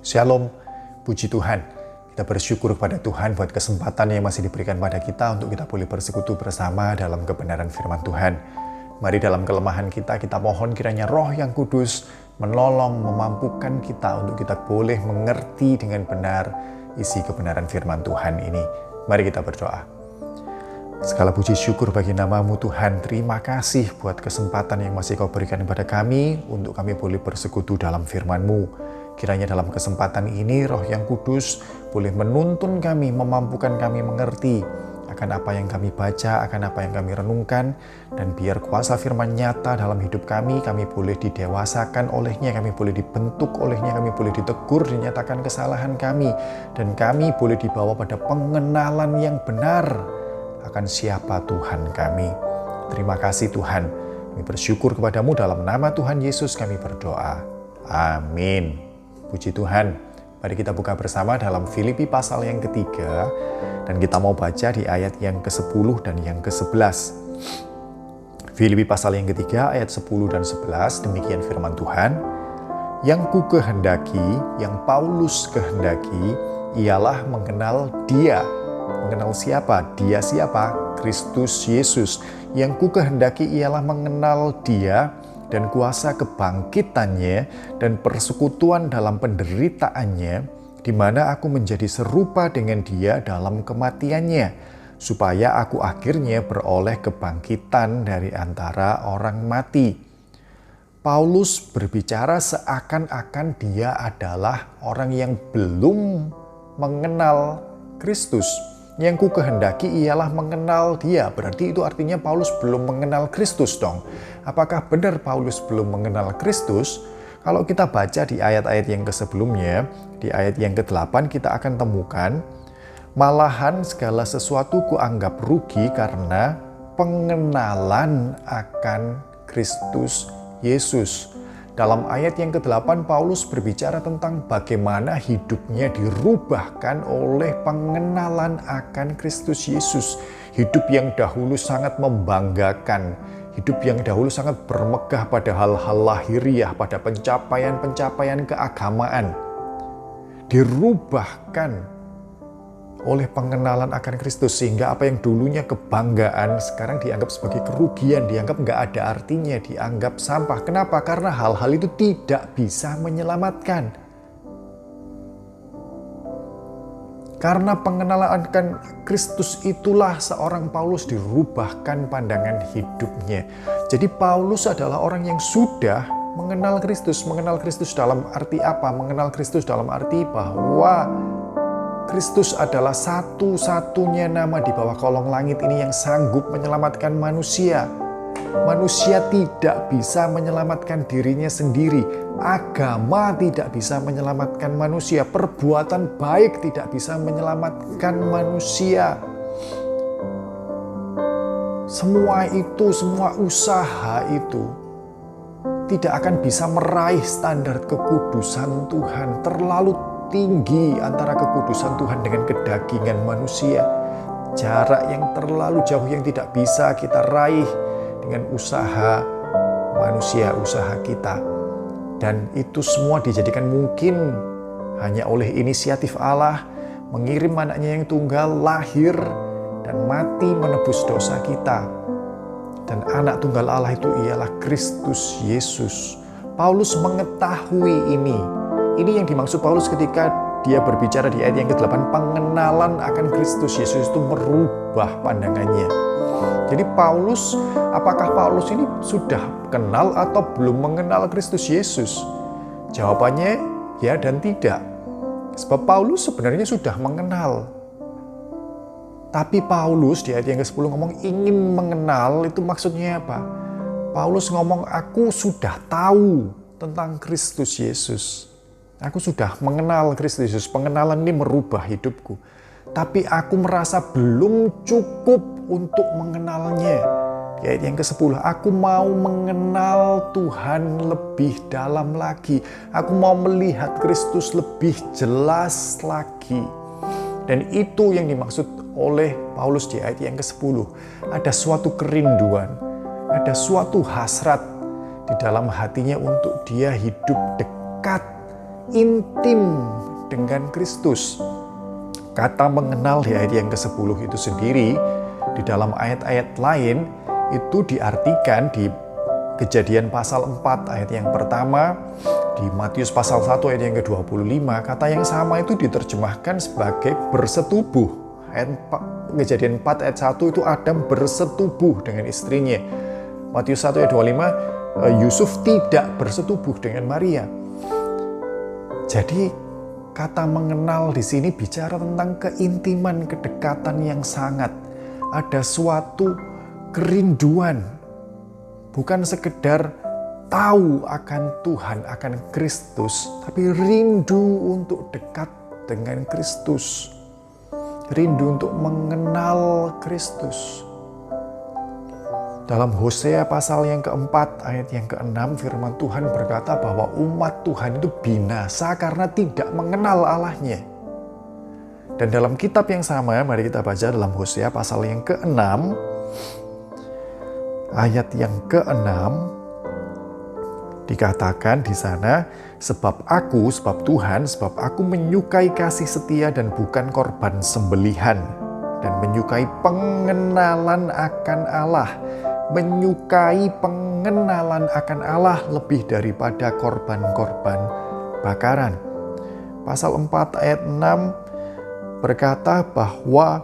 Shalom, puji Tuhan. Kita bersyukur kepada Tuhan buat kesempatan yang masih diberikan pada kita untuk kita boleh bersekutu bersama dalam kebenaran firman Tuhan. Mari dalam kelemahan kita mohon kiranya Roh yang Kudus menolong, memampukan kita untuk kita boleh mengerti dengan benar isi kebenaran firman Tuhan ini. Mari kita berdoa. Segala puji syukur bagi nama-Mu Tuhan. Terima kasih buat kesempatan yang masih Kau berikan kepada kami untuk kami boleh bersekutu dalam firman-Mu. Kiranya dalam kesempatan ini Roh yang Kudus boleh menuntun kami, memampukan kami mengerti akan apa yang kami baca, akan apa yang kami renungkan, dan biar kuasa firman nyata dalam hidup kami boleh didewasakan olehnya, kami boleh dibentuk olehnya, kami boleh ditegur, dinyatakan kesalahan kami, dan kami boleh dibawa pada pengenalan yang benar akan siapa Tuhan kami. Terima kasih Tuhan, kami bersyukur kepadamu dalam nama Tuhan Yesus kami berdoa. Amin. Puji Tuhan. Mari kita buka bersama dalam Filipi pasal yang ketiga, dan kita mau baca di ayat yang ke-10 dan yang ke-11. Filipi pasal yang ketiga ayat 10 dan 11, demikian firman Tuhan. Yang ku kehendaki, yang Paulus kehendaki, ialah mengenal Dia. Mengenal siapa? Dia siapa? Kristus Yesus. Yang ku kehendaki ialah mengenal Dia dan kuasa kebangkitannya dan persekutuan dalam penderitaannya, di mana aku menjadi serupa dengan Dia dalam kematiannya, supaya aku akhirnya beroleh kebangkitan dari antara orang mati. Paulus berbicara seakan-akan dia adalah orang yang belum mengenal Kristus. Yang ku kehendaki ialah mengenal Dia. Berarti itu artinya Paulus belum mengenal Kristus dong. Apakah benar Paulus belum mengenal Kristus? Kalau kita baca di ayat-ayat yang sebelumnya, di ayat yang ke-8 kita akan temukan, malahan segala sesuatu kuanggap rugi karena pengenalan akan Kristus Yesus. Dalam ayat yang ke-8 Paulus berbicara tentang bagaimana hidupnya dirubahkan oleh pengenalan akan Kristus Yesus. Hidup yang dahulu sangat membanggakan, hidup yang dahulu sangat bermegah pada hal-hal lahiriah, pada pencapaian-pencapaian keagamaan, dirubahkan oleh pengenalan akan Kristus, sehingga apa yang dulunya kebanggaan sekarang dianggap sebagai kerugian, dianggap nggak ada artinya, dianggap sampah. Kenapa? Karena hal-hal itu tidak bisa menyelamatkan. Karena pengenalan akan Kristus itulah seorang Paulus dirubahkan pandangan hidupnya. Jadi Paulus adalah orang yang sudah mengenal Kristus. Mengenal Kristus dalam arti apa? Mengenal Kristus dalam arti bahwa Kristus adalah satu-satunya nama di bawah kolong langit ini yang sanggup menyelamatkan manusia. Manusia tidak bisa menyelamatkan dirinya sendiri. Agama tidak bisa menyelamatkan manusia. Perbuatan baik tidak bisa menyelamatkan manusia. Semua itu, semua usaha itu tidak akan bisa meraih standar kekudusan Tuhan. Terlalu tinggi antara kekudusan Tuhan dengan kedagingan manusia. Jarak yang terlalu jauh yang tidak bisa kita raih dengan usaha manusia, usaha kita. Dan itu semua dijadikan mungkin hanya oleh inisiatif Allah mengirim anaknya yang tunggal lahir dan mati menebus dosa kita. Dan anak tunggal Allah itu ialah Kristus Yesus. Paulus mengetahui ini. Ini yang dimaksud Paulus ketika dia berbicara di ayat yang ke-8, pengenalan akan Kristus Yesus itu merubah pandangannya. Jadi Paulus, apakah Paulus ini sudah kenal atau belum mengenal Kristus Yesus? Jawabannya ya dan tidak. Sebab Paulus sebenarnya sudah mengenal. Tapi Paulus di ayat yang ke-10 ngomong ingin mengenal, itu maksudnya apa? Paulus ngomong aku sudah tahu tentang Kristus Yesus. Aku sudah mengenal Kristus Yesus, pengenalan ini merubah hidupku. Tapi aku merasa belum cukup untuk mengenalnya. Ayat yang ke-10, aku mau mengenal Tuhan lebih dalam lagi. Aku mau melihat Kristus lebih jelas lagi. Dan itu yang dimaksud oleh Paulus di ayat yang ke-10. Ada suatu kerinduan, ada suatu hasrat di dalam hatinya untuk dia hidup dekat, intim dengan Kristus. Kata mengenal di ayat yang ke-10 itu sendiri, di dalam ayat-ayat lain itu diartikan di Kejadian pasal 4 ayat yang pertama, di Matius pasal 1 ayat yang ke-25, kata yang sama itu diterjemahkan sebagai bersetubuh. Kejadian 4 ayat 1 itu Adam bersetubuh dengan istrinya. Matius 1 ayat 25, Yusuf tidak bersetubuh dengan Maria. Jadi kata mengenal di sini bicara tentang keintiman, kedekatan yang sangat. Ada suatu kerinduan. Bukan sekedar tahu akan Tuhan, akan Kristus, tapi rindu untuk dekat dengan Kristus. Rindu untuk mengenal Kristus. Dalam Hosea pasal yang keempat, ayat yang ke-6, firman Tuhan berkata bahwa umat Tuhan itu binasa karena tidak mengenal Allahnya. Dan dalam kitab yang sama, mari kita baca dalam Hosea pasal yang ke-6, ayat yang ke-6 dikatakan di sana, sebab Tuhan menyukai kasih setia dan bukan korban sembelihan, dan menyukai pengenalan akan Allah, menyukai pengenalan akan Allah lebih daripada korban-korban bakaran. Pasal 4 ayat 6 berkata bahwa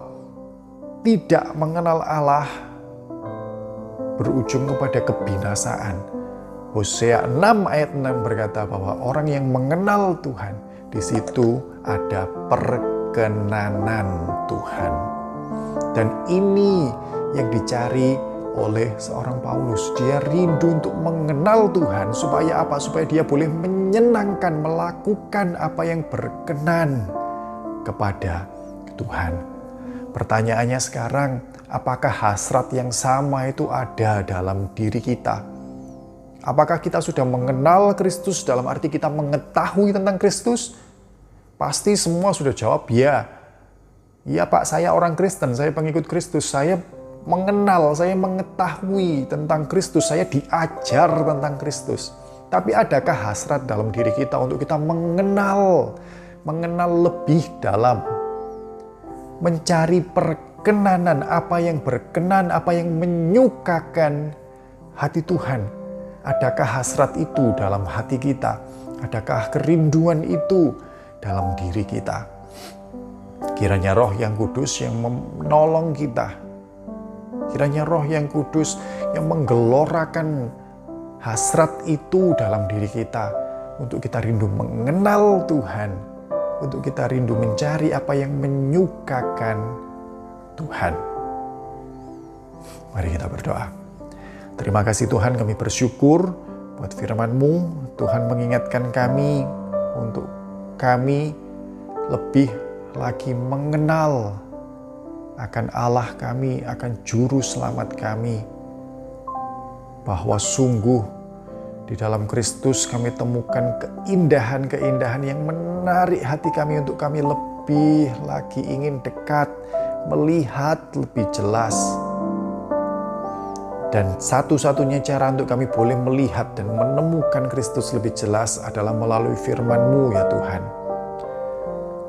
tidak mengenal Allah berujung kepada kebinasaan. Hosea 6 ayat 6 berkata bahwa orang yang mengenal Tuhan, di situ ada perkenanan Tuhan. Dan ini yang dicari oleh seorang Paulus. Dia rindu untuk mengenal Tuhan supaya apa? Supaya dia boleh menyenangkan, melakukan apa yang berkenan kepada Tuhan. Pertanyaannya sekarang, apakah hasrat yang sama itu ada dalam diri kita? Apakah kita sudah mengenal Kristus dalam arti kita mengetahui tentang Kristus? Pasti semua sudah jawab ya. Iya Pak, saya orang Kristen, saya pengikut Kristus, saya mengenal, saya mengetahui tentang Kristus, saya diajar tentang Kristus. Tapi adakah hasrat dalam diri kita untuk kita mengenal lebih dalam, mencari perkenanan, apa yang berkenan, apa yang menyukakan hati Tuhan? Adakah hasrat itu dalam hati kita? Adakah kerinduan itu dalam diri kita? Kiranya Roh yang Kudus yang menolong kita. Kiranya Roh yang Kudus yang menggelorakan hasrat itu dalam diri kita. Untuk kita rindu mengenal Tuhan. Untuk kita rindu mencari apa yang menyukakan Tuhan. Mari kita berdoa. Terima kasih Tuhan, kami bersyukur buat firman-Mu. Tuhan mengingatkan kami untuk kami lebih lagi mengenal akan Allah kami, akan Juru Selamat kami. Bahwa sungguh di dalam Kristus kami temukan keindahan-keindahan yang menarik hati kami untuk kami lebih lagi ingin dekat, melihat lebih jelas. Dan satu-satunya cara untuk kami boleh melihat dan menemukan Kristus lebih jelas adalah melalui firman-Mu ya Tuhan.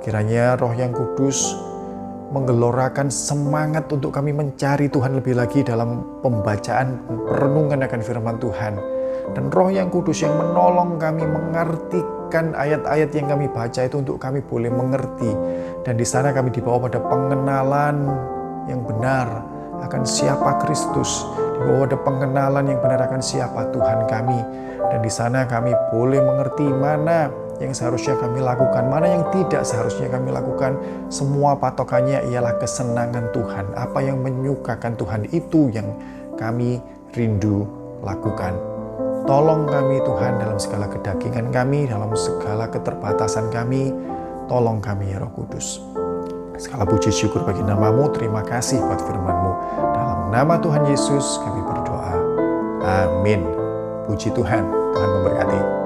Kiranya Roh yang Kudus menggelorakan semangat untuk kami mencari Tuhan lebih lagi dalam pembacaan, perenungan akan firman Tuhan. Dan Roh yang Kudus yang menolong kami mengartikan ayat-ayat yang kami baca itu untuk kami boleh mengerti. Dan di sana kami dibawa pada pengenalan yang benar akan siapa Kristus. Dibawa pada pengenalan yang benar akan siapa Tuhan kami. Dan di sana kami boleh mengerti mana yang seharusnya kami lakukan, mana yang tidak seharusnya kami lakukan. Semua patokannya ialah kesenangan Tuhan. Apa yang menyukakan Tuhan itu yang kami rindu lakukan. Tolong kami Tuhan dalam segala kedagingan kami, dalam segala keterbatasan kami. Tolong kami ya Roh Kudus. Segala puji syukur bagi nama-Mu, terima kasih buat firman-Mu. Dalam nama Tuhan Yesus kami berdoa. Amin. Puji Tuhan, Tuhan memberkati.